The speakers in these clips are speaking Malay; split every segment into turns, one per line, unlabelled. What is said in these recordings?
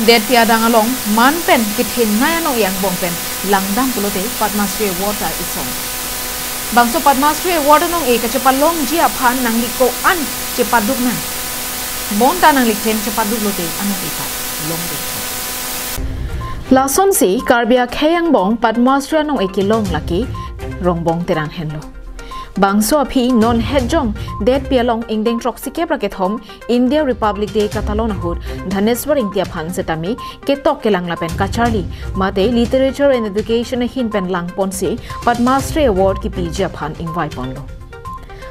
det piadang along man pen kithin ngai anong yang bong pen langdam pulote Padma Shri Award isong bangso Padma Shri Award anong e kachapalong jia phan nang liko an chepaduk na bonta nang likten chepaduk lote anong ikat long de lason si karbia khayang bong Padma Shri anong ekilong laki rongbong terang henlo bangso api non hedjong det pialong ingdeng troxike bracket home India Republic Day Catalona hud Dhaneswar India phan setami ketok kelang lapen kacharli mate literature and education hin pen lang ponsi Padma Shri Award ki pija phan invite ponlo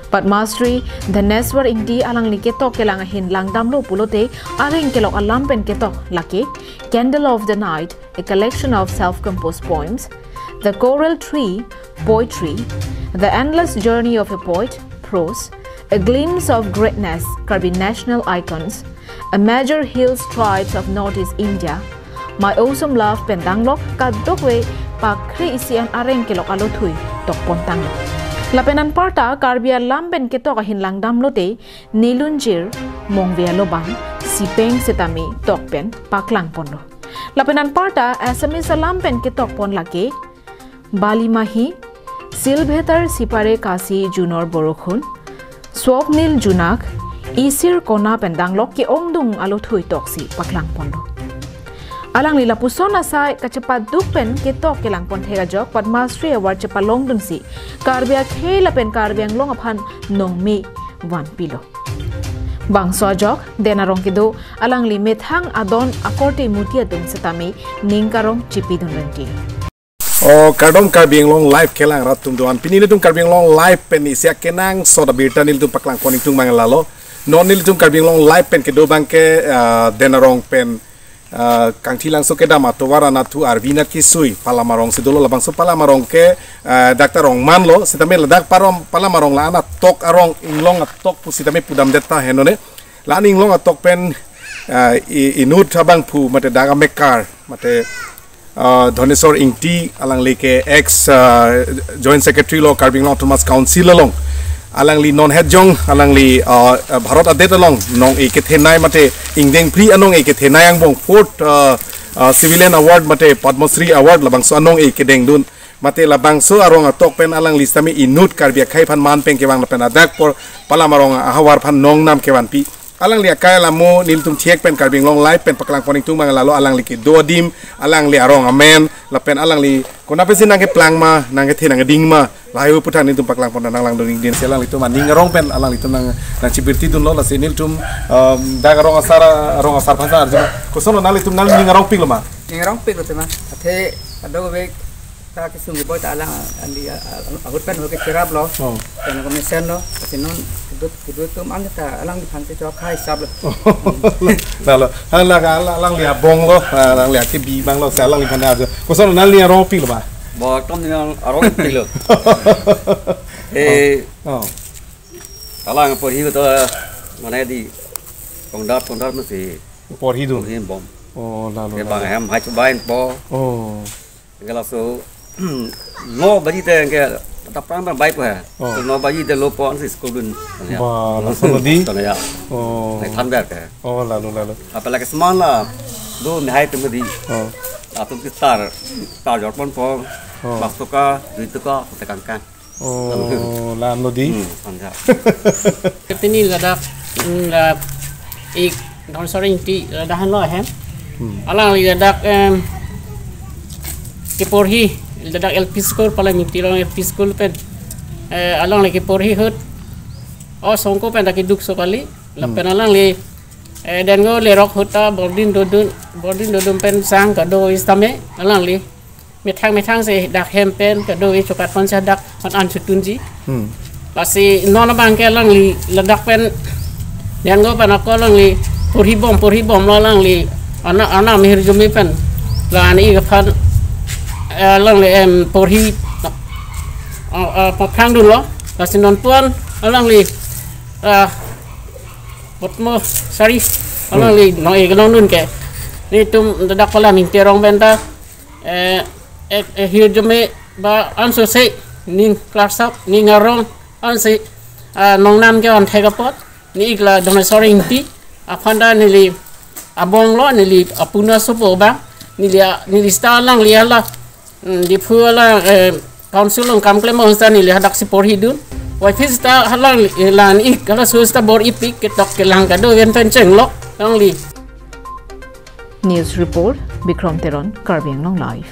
Padma Shri Dhaneswar India alang li ketok kelang hin lang damlo pulote aring kelok alam pen ketok laki Candle of the Night, a collection of self-composed poems, The Coral Tree, poetry, The Endless Journey of a Poet, prose, A Glimpse of Greatness, Karbi national icons, A Major Hill Strides of Northeast India, My Awesome Love Pendanglok, Kadokwe, Pakri Isian Areng Kelok Alothui, Tok Pontanglo. Lapenan parta Karbia Lamben Ketok Hinlang Damlote, Nilunjir, Mongvia Lobang, Sipeng Setami, Tokpen, Paklang Pondo. Lapenan parta Assamese Lampen Ketok Pon Lake, Bali Mahi, Silbhetar Sipare Kasi Junor Borokhun, Swapnil Junak, Isir Kona Pendanglok ki Ongdung Alothui Toksi Paklang Pondo. Alang lila puson asai kacepat dukpen ketok kelang pon thega jok Padma Shri Award chepalong dunsi karbia khela pen karbiang long aphan nongmi wan pilo. Bangso jok denarong kido alang li methang adon akorte mutia dum setami ningkarong chipidun ranking.
Kardom karbing long live kelang ratum doan pinili tum karbing long live pen isya kenang soda birta nil tum paklang poning tum mangalalo non nil tum karbing long live pen kedo bangke denarong pen kang tilang so keda matowara natu arvina kisui palamarong sidolo labang so palamarong ke Dr. Rong manlo sitame ladak parom palamarong la ana tok arong inglong atok pu sitame pudam deta henone la inglong atok pen inut habang pu mate daga mekar mate Dhaneswar Inti alang leke ex joint secretary lo Karbing Long Thomas Council long alang li non hedjong alang li Bharat adet along nong ekethenai mate ingdeng pri anong ekethenai ang bong fourth civilian award mate Padma Shri Award labang so anong ekedeng dun mate labang so arong atok pen alang listami inut karbia khai phan man pen kewang pen adak por palamarong ahawar phan nong nam kewan pi alang li akay lamo nil tum check pen Karbing Long live pen paklang poning tung mangalalo alang li ki dodim alang li arong amen lapen alang li kona pesin nang ke plang ma nang ke thinang ding ma layu putan nil tum paklang pon nang lang ding din selang li tum maning arong pen alang li tum nang cibirti dun lo la sinil tum dag arong asar phasa arjuma kosono nal li tum nal ning arong ping lo ma
ning arong ping lo tema athe ado be ta kisung boy ta alang andi agut pen ho ke kirab lo pen ko mesen lo sinon kedut tum ang ta alang di phante cho khai sab lo
lalo alang li abong lo alang li ke bi bang lo sa alang li phana ko so nal li arong ping lo ba
bo tom ni arong ping lo alang por hi to mane di kongdat no si
por hi du
hin bom
lalo
ke bang ham hai bain po gala so no baji te ke tapang ban baik pa no baji te lo pon si school dun
ba la so di
to ya hai than ber ke
lalo
apalagi seman la do ni hai tum di atum ki tar jor pon po baktoka duituka tekan kan
lam lo di
anja
ketini ladak la ik Dhaneswar Inti ladahan lo hem alang li ladak keporhi ladak LP school pala miti long LP school pen alang li keporhi hut songko pen dak duk so kali lapen alang li dan go le rok huta bordin dodun pen sang ka do istame alang li metang se dak hem pen ka do chokat pon sa dak on an chutunji pasi nona bangke alang li ladak pen dan go pen ako alang li porhi bom lo alang li ana mihir jumi pen la ani ka phan alang li porhi pakang dun lo pasi non tuan alang li Potmo sorry alang li no e galong nun ke ni tum dadak pala min terong benta hier jome ba anso se ning class up ni ngarong anse nong nam ke on thega pot ni igla Dhaneswar Inti afanda ni li abong lo nili apuna sopo ba nili sta lang li ala di phuala council ng kamklem mo sta nili hadak si porhidun wai fista halang lan ik kala susta bor ipik ketok kelang kado yen tenceng lo lang li
News Report Bikram Teron Karbi Anglong Live